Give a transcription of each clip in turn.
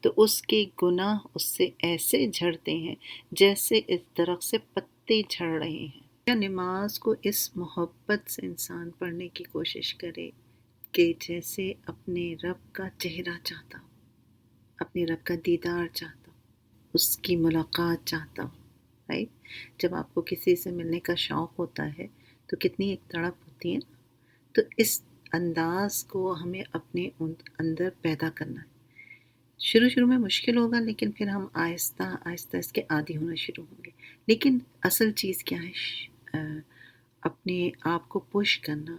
تو اس کے گناہ اس سے ایسے جھڑتے ہیں جیسے اس درخت سے پتے جھڑ رہے ہیں۔ یا نماز کو اس محبت سے انسان پڑھنے کی کوشش کرے کہ جیسے اپنے رب کا چہرہ چاہتا ہو، اپنے رب کا دیدار چاہتا ہو، اس کی ملاقات چاہتا ہو، رائٹ؟ جب آپ کو کسی سے ملنے کا شوق ہوتا ہے تو کتنی ایک تڑپ ہوتی ہے نا؟ تو اس انداز کو ہمیں اپنے اندر پیدا کرنا ہے۔ شروع میں مشکل ہوگا، لیکن پھر ہم آہستہ آہستہ اس کے عادی ہونا شروع ہوں گے۔ لیکن اصل چیز کیا ہے؟ اپنے آپ کو پش کرنا،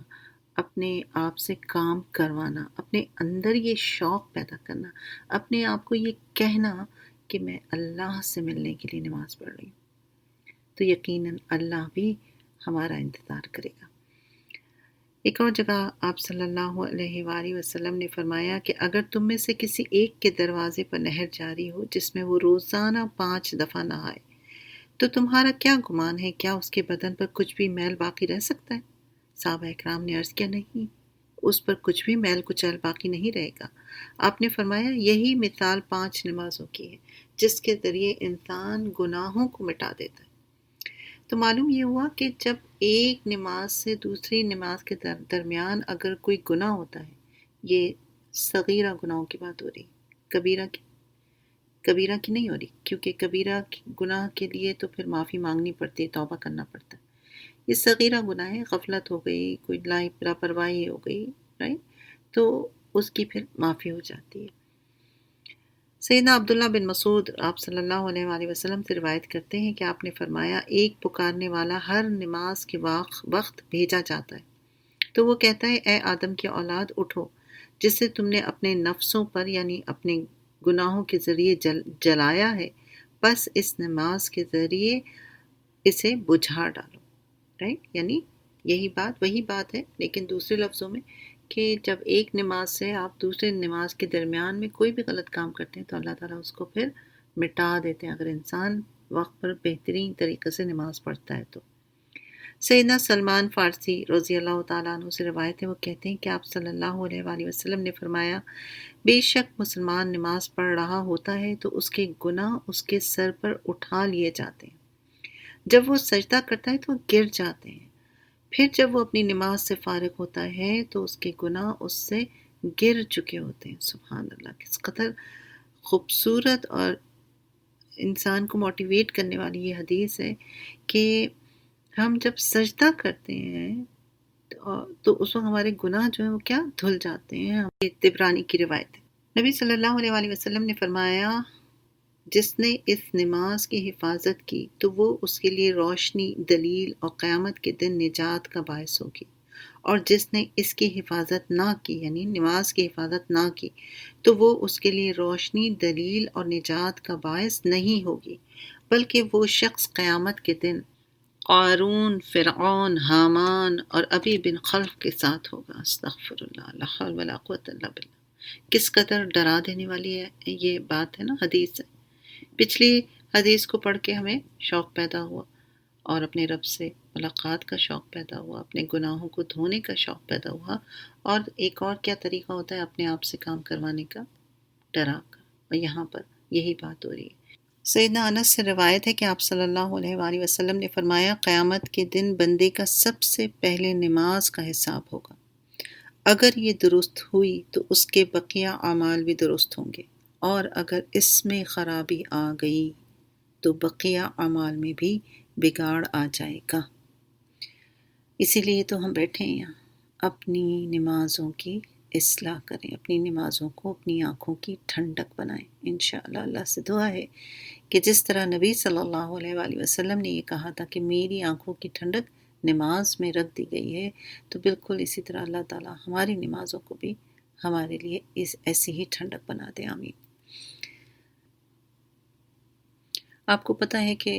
اپنے آپ سے کام کروانا، اپنے اندر یہ شوق پیدا کرنا، اپنے آپ کو یہ کہنا کہ میں اللہ سے ملنے کے لیے نماز پڑھ رہی ہوں، تو یقیناً اللہ بھی ہمارا انتظار کرے گا۔ ایک اور جگہ آپ صلی اللہ علیہ وآلہ وسلم نے فرمایا کہ اگر تم میں سے کسی ایک کے دروازے پر نہر جاری ہو جس میں وہ روزانہ 5 دفعہ نہائے، تو تمہارا کیا گمان ہے، کیا اس کے بدن پر کچھ بھی میل باقی رہ سکتا ہے؟ صحابہ اکرام نے عرض کیا، نہیں، اس پر کچھ بھی میل کچیل باقی نہیں رہے گا۔ آپ نے فرمایا، یہی مثال 5 نمازوں کی ہے جس کے ذریعے انسان گناہوں کو مٹا دیتا ہے۔ تو معلوم یہ ہوا کہ جب ایک نماز سے دوسری نماز کے درمیان اگر کوئی گناہ ہوتا ہے، یہ صغیرہ گناہوں کی بات ہو رہی، کبیرہ کی نہیں ہو رہی، کیونکہ کبیرہ گناہ کے لیے تو پھر معافی مانگنی پڑتی ہے، توبہ کرنا پڑتا ہے۔ یہ صغیرہ گناہ ہے، غفلت ہو گئی، کوئی لاپرواہی ہو گئی، رائٹ؟ تو اس کی پھر معافی ہو جاتی ہے۔ سیدنا عبداللہ بن مسعود آپ صلی اللہ علیہ وآلہ وسلم سے روایت کرتے ہیں کہ آپ نے فرمایا، ایک پکارنے والا ہر نماز کے وقت بھیجا جاتا ہے، تو وہ کہتا ہے، اے آدم کی اولاد، اٹھو، جسے تم نے اپنے نفسوں پر یعنی اپنے گناہوں کے ذریعے جلایا ہے، بس اس نماز کے ذریعے اسے بجھا ڈالو، رائٹ؟ یعنی یہی بات وہی بات ہے، لیکن دوسرے لفظوں میں کہ جب ایک نماز سے آپ دوسرے نماز کے درمیان میں کوئی بھی غلط کام کرتے ہیں تو اللہ تعالیٰ اس کو پھر مٹا دیتے ہیں، اگر انسان وقت پر بہترین طریقے سے نماز پڑھتا ہے تو۔ سیدنا سلمان فارسی رضی اللہ تعالیٰ عنہ سے روایت ہے، وہ کہتے ہیں کہ آپ صلی اللہ علیہ وآلہ وسلم نے فرمایا، بے شک مسلمان نماز پڑھ رہا ہوتا ہے تو اس کے گناہ اس کے سر پر اٹھا لیے جاتے ہیں، جب وہ سجدہ کرتا ہے تو وہ گر جاتے ہیں، پھر جب وہ اپنی نماز سے فارغ ہوتا ہے تو اس کے گناہ اس سے گر چکے ہوتے ہیں۔ سبحان اللہ، کس قدر خوبصورت اور انسان کو موٹیویٹ کرنے والی یہ حدیث ہے کہ ہم جب سجدہ کرتے ہیں تو اس وقت ہمارے گناہ جو ہیں وہ کیا دھل جاتے ہیں۔ طبرانی کی روایت ہے، نبی صلی اللہ علیہ وآلہ وسلم نے فرمایا، جس نے اس نماز کی حفاظت کی تو وہ اس کے لیے روشنی، دلیل اور قیامت کے دن نجات کا باعث ہوگی، اور جس نے اس کی حفاظت نہ کی یعنی نماز کی حفاظت نہ کی تو وہ اس کے لیے روشنی، دلیل اور نجات کا باعث نہیں ہوگی، بلکہ وہ شخص قیامت کے دن قارون، فرعون، حامان اور ابی بن خلف کے ساتھ ہوگا۔ استغفر اللہ، لا حول ولا قوۃ الا باللہ۔ کس قدر ڈرا دینے والی ہے یہ بات ہے نا، حدیث ہے۔ پچھلی حدیث کو پڑھ کے ہمیں شوق پیدا ہوا اور اپنے رب سے ملاقات کا شوق پیدا ہوا، اپنے گناہوں کو دھونے کا شوق پیدا ہوا، اور ایک اور کیا طریقہ ہوتا ہے اپنے آپ سے کام کروانے کا؟ ڈرا کر۔ اور یہاں پر یہی بات ہو رہی ہے۔ سیدنا انس سے روایت ہے کہ آپ صلی اللہ علیہ وآلہ وسلم نے فرمایا، قیامت کے دن بندے کا سب سے پہلے نماز کا حساب ہوگا، اگر یہ درست ہوئی تو اس کے بقیہ اعمال بھی درست ہوں گے، اور اگر اس میں خرابی آ گئی تو بقیہ اعمال میں بھی بگاڑ آ جائے گا۔ اسی لیے تو ہم بیٹھے ہیں یہاں، اپنی نمازوں کی اصلاح کریں، اپنی نمازوں کو اپنی آنکھوں کی ٹھنڈک بنائیں۔ انشاءاللہ اللہ سے دعا ہے کہ جس طرح نبی صلی اللہ علیہ وآلہ وسلم نے یہ کہا تھا کہ میری آنکھوں کی ٹھنڈک نماز میں رکھ دی گئی ہے، تو بالکل اسی طرح اللہ تعالیٰ ہماری نمازوں کو بھی ہمارے لیے ایسی ہی ٹھنڈک بنا دے، آمین۔ آپ کو پتہ ہے کہ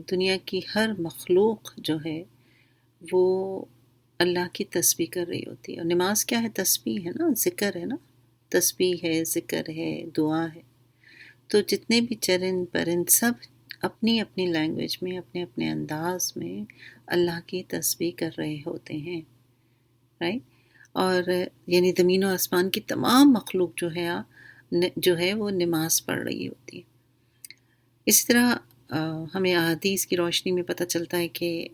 دنیا کی ہر مخلوق جو ہے وہ اللہ کی تسبیح کر رہی ہوتی ہے، اور نماز کیا ہے؟ تسبیح ہے نا، ذکر ہے نا، تسبیح ہے، ذکر ہے، دعا ہے۔ تو جتنے بھی چرند پرند سب اپنی اپنی لینگویج میں، اپنے اپنے انداز میں اللہ کی تسبیح کر رہے ہوتے ہیں، رائٹ؟ اور یعنی زمین و آسمان کی تمام مخلوق جو ہے جو ہے وہ نماز پڑھ رہی ہوتی ہے۔ اسی طرح ہمیں احادیث کی روشنی میں پتہ چلتا ہے کہ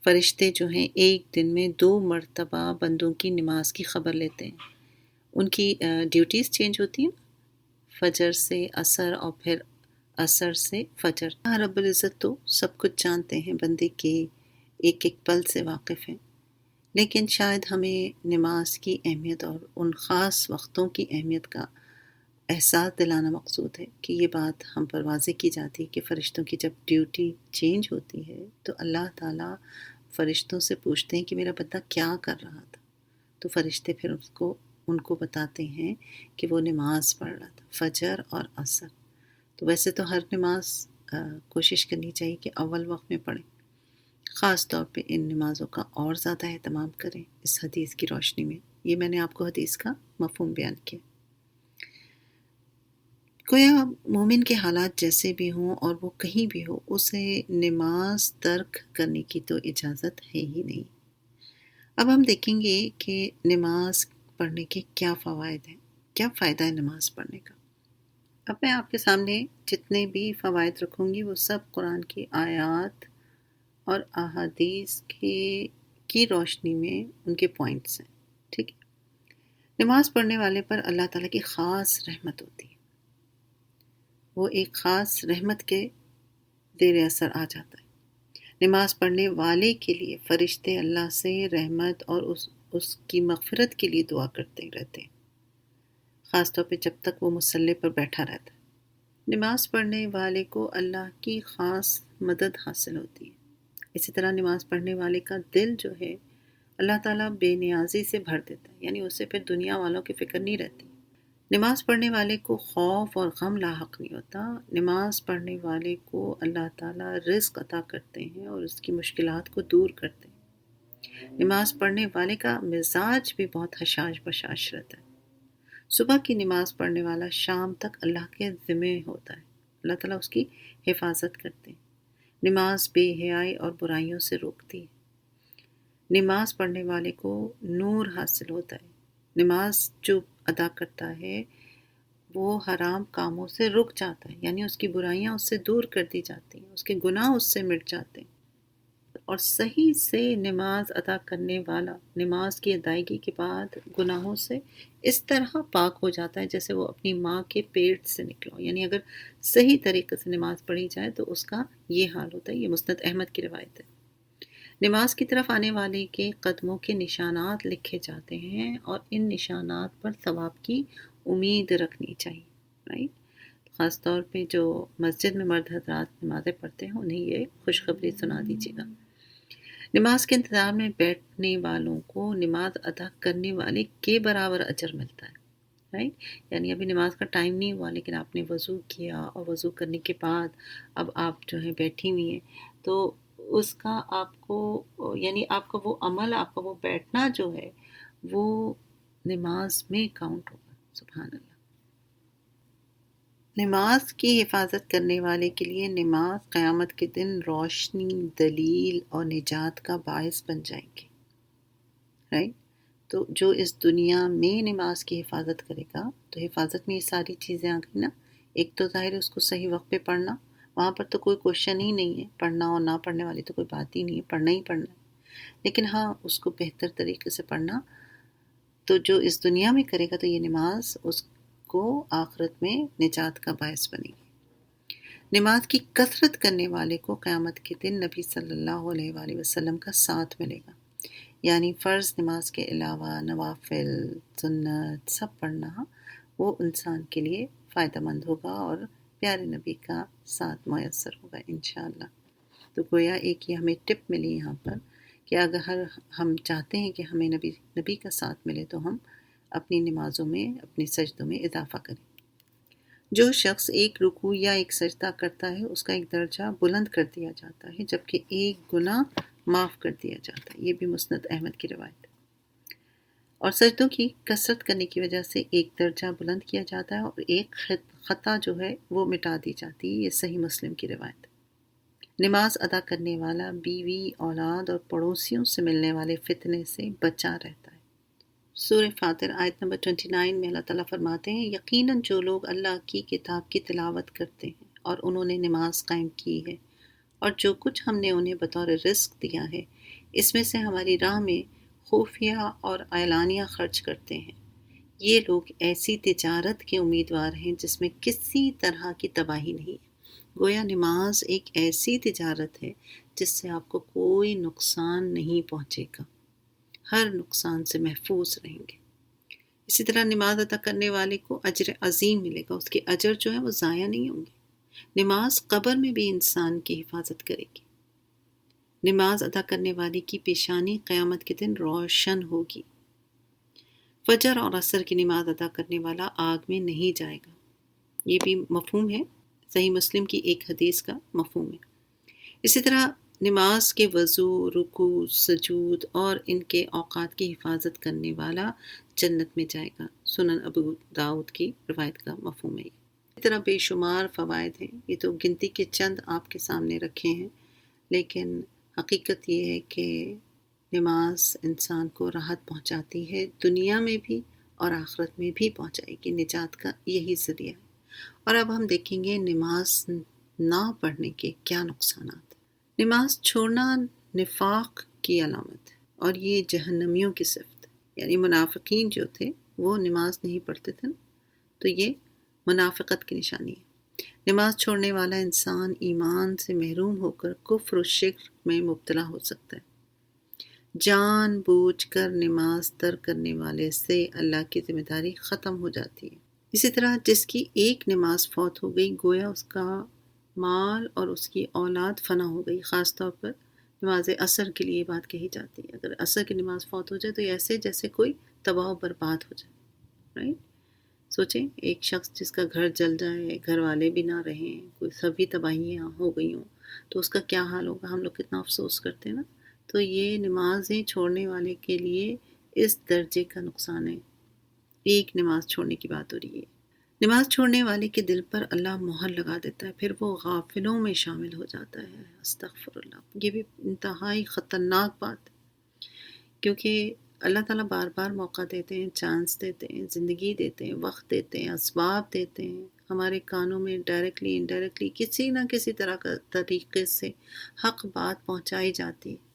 فرشتے جو ہیں ایک دن میں 2 مرتبہ بندوں کی نماز کی خبر لیتے ہیں۔ ان کی ڈیوٹیز چینج ہوتی ہیں، فجر سے عصر اور پھر عصر سے فجر۔ اللہ رب العزت تو سب کچھ جانتے ہیں، بندے کے ایک ایک پل سے واقف ہیں، لیکن شاید ہمیں نماز کی اہمیت اور ان خاص وقتوں کی اہمیت کا احساس دلانا مقصود ہے کہ یہ بات ہم پر واضح کی جاتی ہے کہ فرشتوں کی جب ڈیوٹی چینج ہوتی ہے تو اللہ تعالیٰ فرشتوں سے پوچھتے ہیں کہ میرا بندہ کیا کر رہا تھا، تو فرشتے پھر ان کو بتاتے ہیں کہ وہ نماز پڑھ رہا تھا، فجر اور عصر۔ تو ویسے تو ہر نماز کوشش کرنی چاہیے کہ اول وقت میں پڑھیں، خاص طور پہ ان نمازوں کا اور زیادہ اہتمام کریں اس حدیث کی روشنی میں۔ یہ میں نے آپ کو حدیث کا مفہوم بیان کیا۔ گویا مومن کے حالات جیسے بھی ہوں اور وہ کہیں بھی ہو، اسے نماز ترک کرنے کی تو اجازت ہے ہی نہیں۔ اب ہم دیکھیں گے کہ نماز پڑھنے کے کیا فوائد ہیں، کیا فائدہ ہے نماز پڑھنے کا۔ اب میں آپ کے سامنے جتنے بھی فوائد رکھوں گی وہ سب قرآن کی آیات اور احادیث کی روشنی میں ان کے پوائنٹس ہیں، ٹھیک ہے۔ نماز پڑھنے والے پر اللہ تعالیٰ کی خاص رحمت ہوتی ہے، وہ ایک خاص رحمت کے زیر اثر آ جاتا ہے۔ نماز پڑھنے والے کے لیے فرشتے اللہ سے رحمت اور اس کی مغفرت کے لیے دعا کرتے رہتے ہیں، خاص طور پہ جب تک وہ مصلی پر بیٹھا رہتا ہے۔ نماز پڑھنے والے کو اللہ کی خاص مدد حاصل ہوتی ہے۔ اسی طرح نماز پڑھنے والے کا دل جو ہے اللہ تعالیٰ بے نیازی سے بھر دیتا ہے، یعنی اسے پھر دنیا والوں کی فکر نہیں رہتی۔ نماز پڑھنے والے کو خوف اور غم لاحق نہیں ہوتا۔ نماز پڑھنے والے کو اللہ تعالیٰ رزق عطا کرتے ہیں اور اس کی مشکلات کو دور کرتے ہیں۔ نماز پڑھنے والے کا مزاج بھی بہت حشاش بشاش رہتا ہے۔ صبح کی نماز پڑھنے والا شام تک اللہ کے ذمہ ہوتا ہے، اللہ تعالیٰ اس کی حفاظت کرتے ہیں۔ نماز بے حیائی اور برائیوں سے روکتی ہے۔ نماز پڑھنے والے کو نور حاصل ہوتا ہے۔ نماز جو ادا کرتا ہے وہ حرام کاموں سے رک جاتا ہے، یعنی اس کی برائیاں اس سے دور کر دی جاتی ہیں، اس کے گناہ اس سے مٹ جاتے ہیں۔ اور صحیح سے نماز ادا کرنے والا نماز کی ادائیگی کے بعد گناہوں سے اس طرح پاک ہو جاتا ہے جیسے وہ اپنی ماں کے پیٹ سے نکلا ہو، یعنی اگر صحیح طریقے سے نماز پڑھی جائے تو اس کا یہ حال ہوتا ہے۔ یہ مسند احمد کی روایت ہے۔ نماز کی طرف آنے والے کے قدموں کے نشانات لکھے جاتے ہیں اور ان نشانات پر ثواب کی امید رکھنی چاہیے، رائٹ؟ خاص طور پہ جو مسجد میں مرد حضرات نمازیں پڑھتے ہیں انہیں یہ خوشخبری سنا دیجیے گا۔ نماز کے انتظار میں بیٹھنے والوں کو نماز ادا کرنے والے کے برابر اجر ملتا ہے، رائٹ؟ یعنی ابھی نماز کا ٹائم نہیں ہوا لیکن آپ نے وضو کیا اور وضو کرنے کے بعد اب آپ جو ہے بیٹھی ہوئی ہیں، تو اس کا آپ کو یعنی آپ کا وہ عمل، آپ کا وہ بیٹھنا جو ہے وہ نماز میں کاؤنٹ ہوگا۔ سبحان اللہ۔ نماز کی حفاظت کرنے والے کے لیے نماز قیامت کے دن روشنی، دلیل اور نجات کا باعث بن جائیں گے، رائٹ؟ تو جو اس دنیا میں نماز کی حفاظت کرے گا تو حفاظت میں یہ ساری چیزیں آ گئی نا۔ ایک تو ظاہر ہے اس کو صحیح وقت پہ پڑھنا، وہاں پر تو کوئی کوشچن ہی نہیں ہے، پڑھنا اور نہ پڑھنے والی تو کوئی بات ہی نہیں ہے، پڑھنا ہی پڑھنا ہے، لیکن ہاں اس کو بہتر طریقے سے پڑھنا۔ تو جو اس دنیا میں کرے گا تو یہ نماز اس کو آخرت میں نجات کا باعث بنے گی۔ نماز کی کثرت کرنے والے کو قیامت کے دن نبی صلی اللہ علیہ وآلہ وسلم کا ساتھ ملے گا، یعنی فرض نماز کے علاوہ نوافل، سنت سب پڑھنا وہ انسان کے لیے فائدہ مند ہوگا اور پیارے نبی کا ساتھ میسر ہوگا انشاءاللہ۔ تو گویا ایک یہ ہمیں ٹپ ملی یہاں پر کہ اگر ہم چاہتے ہیں کہ ہمیں نبی کا ساتھ ملے تو ہم اپنی نمازوں میں، اپنے سجدوں میں اضافہ کریں۔ جو شخص ایک رکوع یا ایک سجدہ کرتا ہے اس کا ایک درجہ بلند کر دیا جاتا ہے جبکہ ایک گناہ معاف کر دیا جاتا ہے۔ یہ بھی مسند احمد کی روایت ہے۔ اور سجدوں کی کثرت کرنے کی وجہ سے ایک درجہ بلند کیا جاتا ہے اور ایک خطا جو ہے وہ مٹا دی جاتی ہے۔ یہ صحیح مسلم کی روایت ہے۔ نماز ادا کرنے والا بیوی، اولاد اور پڑوسیوں سے ملنے والے فتنے سے بچا رہتا ہے۔ سورہ فاتر آیت نمبر 29 میں اللہ تعالیٰ فرماتے ہیں، یقیناً جو لوگ اللہ کی کتاب کی تلاوت کرتے ہیں اور انہوں نے نماز قائم کی ہے اور جو کچھ ہم نے انہیں بطور رزق دیا ہے اس میں سے ہماری راہ میں خفیہ اور اعلانیہ خرچ کرتے ہیں، یہ لوگ ایسی تجارت کے امیدوار ہیں جس میں کسی طرح کی تباہی نہیں ہے۔ گویا نماز ایک ایسی تجارت ہے جس سے آپ کو کوئی نقصان نہیں پہنچے گا، ہر نقصان سے محفوظ رہیں گے۔ اسی طرح نماز ادا کرنے والے کو اجر عظیم ملے گا، اس کے اجر جو ہے وہ ضائع نہیں ہوں گے۔ نماز قبر میں بھی انسان کی حفاظت کرے گی۔ نماز ادا کرنے والے کی پیشانی قیامت کے دن روشن ہوگی۔ فجر اور عصر کی نماز ادا کرنے والا آگ میں نہیں جائے گا، یہ بھی مفہوم ہے، صحیح مسلم کی ایک حدیث کا مفہوم ہے۔ اسی طرح نماز کے وضو، رکوع، سجود اور ان کے اوقات کی حفاظت کرنے والا جنت میں جائے گا، سنن ابو داؤد کی روایت کا مفہوم ہے۔ اسی طرح بے شمار فوائد ہیں، یہ تو گنتی کے چند آپ کے سامنے رکھے ہیں، لیکن حقیقت یہ ہے کہ نماز انسان کو راحت پہنچاتی ہے، دنیا میں بھی اور آخرت میں بھی پہنچائے گی، نجات کا یہی ذریعہ ہے۔ اور اب ہم دیکھیں گے نماز نہ پڑھنے کے کیا نقصانات۔ نماز چھوڑنا نفاق کی علامت ہے اور یہ جہنمیوں کی صفت، یعنی منافقین جو تھے وہ نماز نہیں پڑھتے تھے، تو یہ منافقت کی نشانی ہے۔ نماز چھوڑنے والا انسان ایمان سے محروم ہو کر کفر و شرک میں مبتلا ہو سکتا ہے۔ جان بوجھ کر نماز ترک کرنے والے سے اللہ کی ذمہ داری ختم ہو جاتی ہے۔ اسی طرح جس کی ایک نماز فوت ہو گئی گویا اس کا مال اور اس کی اولاد فنا ہو گئی۔ خاص طور پر نماز عصر کے لیے بات کہی جاتی ہے، اگر عصر کی نماز فوت ہو جائے تو ایسے جیسے کوئی تباہ و برباد ہو جائے، رائٹ؟ سوچیں ایک شخص جس کا گھر جل جائے، گھر والے بھی نہ رہیں، کوئی سبھی تباہیاں ہو گئی ہوں تو اس کا کیا حال ہوگا، ہم لوگ کتنا افسوس کرتے ہیں نا۔ تو یہ نمازیں چھوڑنے والے کے لیے اس درجے کا نقصان ہے۔ ایک نماز چھوڑنے کی بات ہو رہی ہے۔ نماز چھوڑنے والے کے دل پر اللہ مہر لگا دیتا ہے، پھر وہ غافلوں میں شامل ہو جاتا ہے۔ استغفر اللہ، یہ بھی انتہائی خطرناک بات ہے، کیونکہ اللہ تعالیٰ بار بار موقع دیتے ہیں، چانس دیتے ہیں، زندگی دیتے ہیں، وقت دیتے ہیں، اسباب دیتے ہیں، ہمارے کانوں میں ڈائریکٹلی انڈائریکٹلی کسی نہ کسی طرح کا طریقے سے حق بات پہنچائی جاتی ہے۔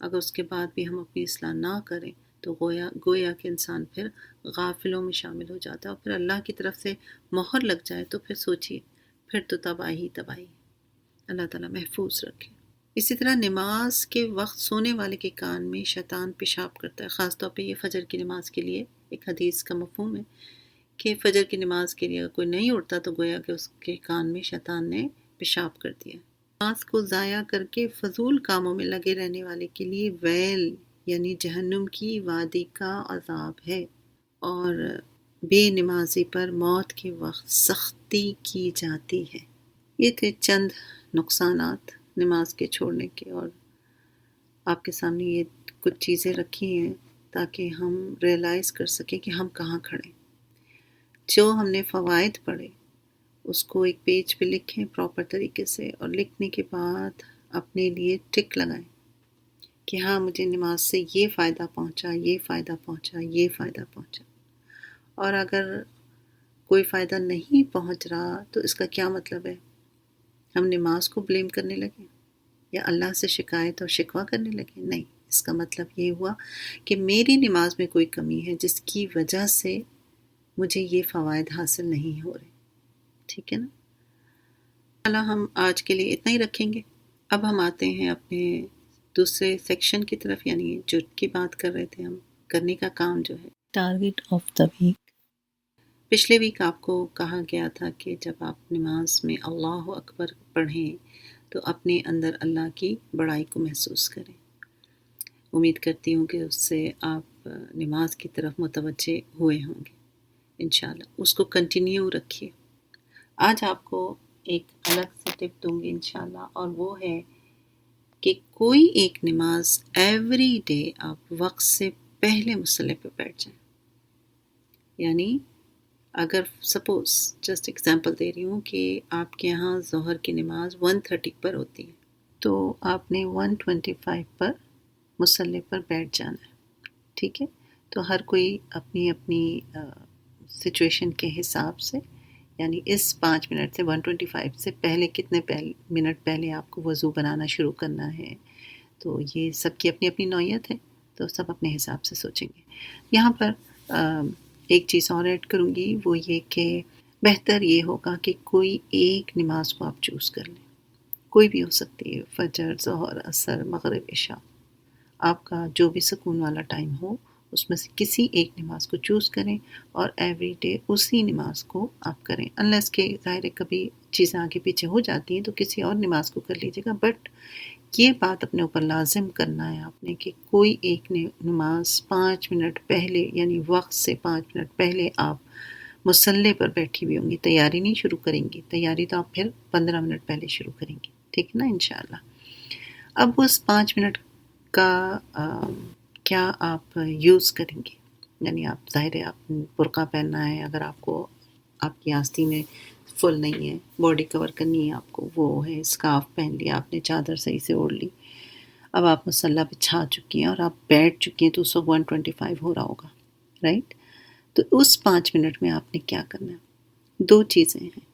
اگر اس کے بعد بھی ہم اپنی اصلاح نہ کریں تو گویا کہ انسان پھر غافلوں میں شامل ہو جاتا ہے، اور پھر اللہ کی طرف سے مہر لگ جائے تو پھر سوچیے، پھر تو تباہی تباہی۔ اللہ تعالیٰ محفوظ رکھے۔ اسی طرح نماز کے وقت سونے والے کے کان میں شیطان پیشاب کرتا ہے، خاص طور پہ یہ فجر کی نماز کے لیے ایک حدیث کا مفہوم ہے کہ فجر کی نماز کے لیے اگر کوئی نہیں اٹھتا تو گویا کہ اس کے کان میں شیطان نے پیشاب کر دیا۔ نماز کو ضائع کر کے فضول کاموں میں لگے رہنے والے کے لیے ویل یعنی جہنم کی وادی کا عذاب ہے، اور بے نمازی پر موت کے وقت سختی کی جاتی ہے۔ یہ تھے چند نقصانات نماز کے چھوڑنے کے، اور آپ کے سامنے یہ کچھ چیزیں رکھی ہیں تاکہ ہم ریئلائز کر سکیں کہ ہم کہاں کھڑے۔ جو ہم نے فوائد پڑھے اس کو ایک پیج پہ لکھیں پراپر طریقے سے، اور لکھنے کے بعد اپنے لیے ٹک لگائیں کہ ہاں مجھے نماز سے یہ فائدہ پہنچا، یہ فائدہ پہنچا، یہ فائدہ پہنچا۔ اور اگر کوئی فائدہ نہیں پہنچ رہا تو اس کا کیا مطلب ہے؟ ہم نماز کو بلیم کرنے لگے یا اللہ سے شکایت اور شکوہ کرنے لگے؟ نہیں، اس کا مطلب یہ ہوا کہ میری نماز میں کوئی کمی ہے جس کی وجہ سے مجھے یہ فوائد حاصل نہیں ہو رہے۔ ٹھیک ہے نا؟ اللہ ہم آج کے لیے اتنا ہی رکھیں گے۔ اب ہم آتے ہیں اپنے دوسرے سیکشن کی طرف، یعنی جو کی بات کر رہے تھے ہم کرنے کا کام جو ہے ٹارگٹ آف دا ویک۔ پچھلے ویک آپ کو کہا گیا تھا کہ جب آپ نماز میں اللہ اکبر پڑھیں تو اپنے اندر اللہ کی بڑائی کو محسوس کریں۔ امید کرتی ہوں کہ اس سے آپ نماز کی طرف متوجہ ہوئے ہوں گے۔ انشاءاللہ اس کو کنٹینیو رکھیے۔ آج آپ کو ایک الگ سے ٹپ دوں گی انشاءاللہ، اور وہ ہے کہ کوئی ایک نماز ایوری ڈے آپ وقت سے پہلے مصلی پہ بیٹھ جائیں۔ یعنی اگر سپوز جسٹ ایگزامپل دے رہی ہوں کہ آپ کے ہاں ظہر کی نماز 1:30 پر ہوتی ہے تو آپ نے 1:25 پر مصلی پر بیٹھ جانا ہے، ٹھیک ہے؟ تو ہر کوئی اپنی اپنی سچویشن کے حساب سے، یعنی اس 5 منٹ سے 125 سے پہلے کتنے منٹ پہلے آپ کو وضو بنانا شروع کرنا ہے، تو یہ سب کی اپنی اپنی نوعیت ہے، تو سب اپنے حساب سے سوچیں گے۔ یہاں پر ایک چیز اور ایڈ کروں گی، وہ یہ کہ بہتر یہ ہوگا کہ کوئی ایک نماز کو آپ چوز کر لیں، کوئی بھی ہو سکتی ہے، فجر، ظہر، عصر، مغرب، عشاء، آپ کا جو بھی سکون والا ٹائم ہو اس میں سے کسی ایک نماز کو چوز کریں اور ایوری ڈے اسی نماز کو آپ کریں، انلیس کہ ظاہر ہے کبھی چیزیں آگے پیچھے ہو جاتی ہیں تو کسی اور نماز کو کر لیجیے گا، بٹ یہ بات اپنے اوپر لازم کرنا ہے آپ نے کہ کوئی ایک نماز 5 منٹ پہلے، یعنی وقت سے 5 منٹ پہلے آپ مصلی پر بیٹھی ہوئی ہوں گی، تیاری نہیں شروع کریں گی، تیاری تو آپ پھر 15 منٹ پہلے شروع کریں گی، ٹھیک ہے نا، انشاءاللہ۔ اب اس 5 منٹ کا کیا آپ یوز کریں گے، یعنی آپ ظاہر ہے آپ برقع پہننا ہے، اگر آپ کو آپ کی آستینیں فل نہیں ہے، باڈی کور کرنی ہے آپ کو، وہ ہے اسکارف پہن لیا آپ نے، چادر صحیح سے اوڑھ لی، اب آپ مصلی بچھا چکی ہیں اور آپ بیٹھ چکی ہیں تو اس وقت 125 ہو رہا ہوگا، رائٹ؟ تو اس 5 منٹ میں آپ نے کیا کرنا ہے؟ دو چیزیں ہیں،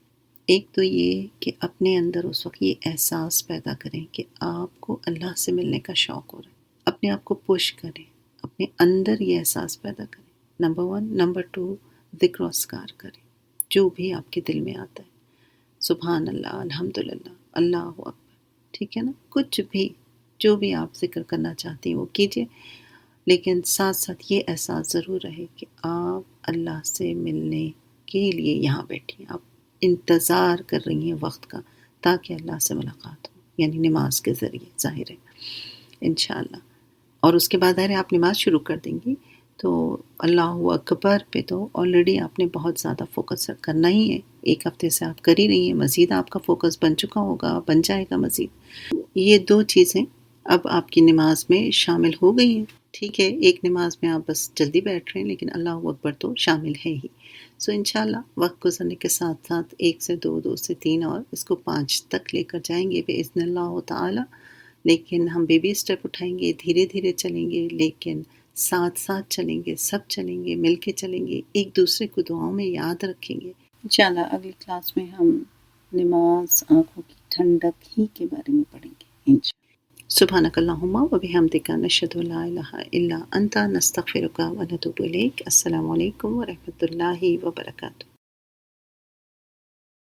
ایک تو یہ کہ اپنے اندر اس وقت یہ احساس پیدا کریں کہ آپ کو اللہ سے ملنے کا شوق ہو رہا ہے، اپنے آپ کو پش کریں، اپنے اندر یہ احساس پیدا کریں، نمبر 1۔ نمبر 2، ذکر و اذکار کریں، جو بھی آپ کے دل میں آتا ہے، سبحان اللہ، الحمدللہ، اللہ اکبر، ٹھیک ہے نا، کچھ بھی جو بھی آپ ذکر کرنا چاہتی ہیں وہ کیجئے، لیکن ساتھ ساتھ یہ احساس ضرور رہے کہ آپ اللہ سے ملنے کے لیے یہاں بیٹھی ہیں، آپ انتظار کر رہی ہیں وقت کا تاکہ اللہ سے ملاقات ہو، یعنی نماز کے ذریعے، ظاہر ہے انشاءاللہ۔ اور اس کے بعد آپ نماز شروع کر دیں گی تو اللہ اکبر پہ تو آلریڈی آپ نے بہت زیادہ فوکس کرنا ہی ہے، ایک ہفتے سے آپ کر ہی رہی ہیں، مزید آپ کا فوکس بن چکا ہوگا، بن جائے گا مزید۔ یہ دو چیزیں اب آپ کی نماز میں شامل ہو گئی ہیں، ٹھیک ہے، ایک نماز میں آپ بس جلدی بیٹھ رہے ہیں لیکن اللہ اکبر تو شامل ہے ہی۔ سو انشاءاللہ وقت گزرنے کے ساتھ ساتھ 1 سے 2، 2 سے 3 اور اس کو 5 تک لے کر جائیں گے بإذن اللہ تعالی، لیکن ہم بیبی اسٹیپ اٹھائیں گے، دھیرے دھیرے چلیں گے، لیکن ساتھ ساتھ چلیں گے، سب چلیں گے، مل کے چلیں گے، ایک دوسرے کو دعاؤں میں یاد رکھیں گے۔ انشاءاللہ اگلی کلاس میں ہم نماز، آنکھوں کی ٹھنڈک ہی کے بارے میں پڑھیں گے انشاءاللہ۔ سبحانک اللہم و بحمدک، نشہد ان لا الہ الا انت، نستغفرک و نتوب الیک۔ السلام علیکم و رحمۃ اللہ وبرکاتہ۔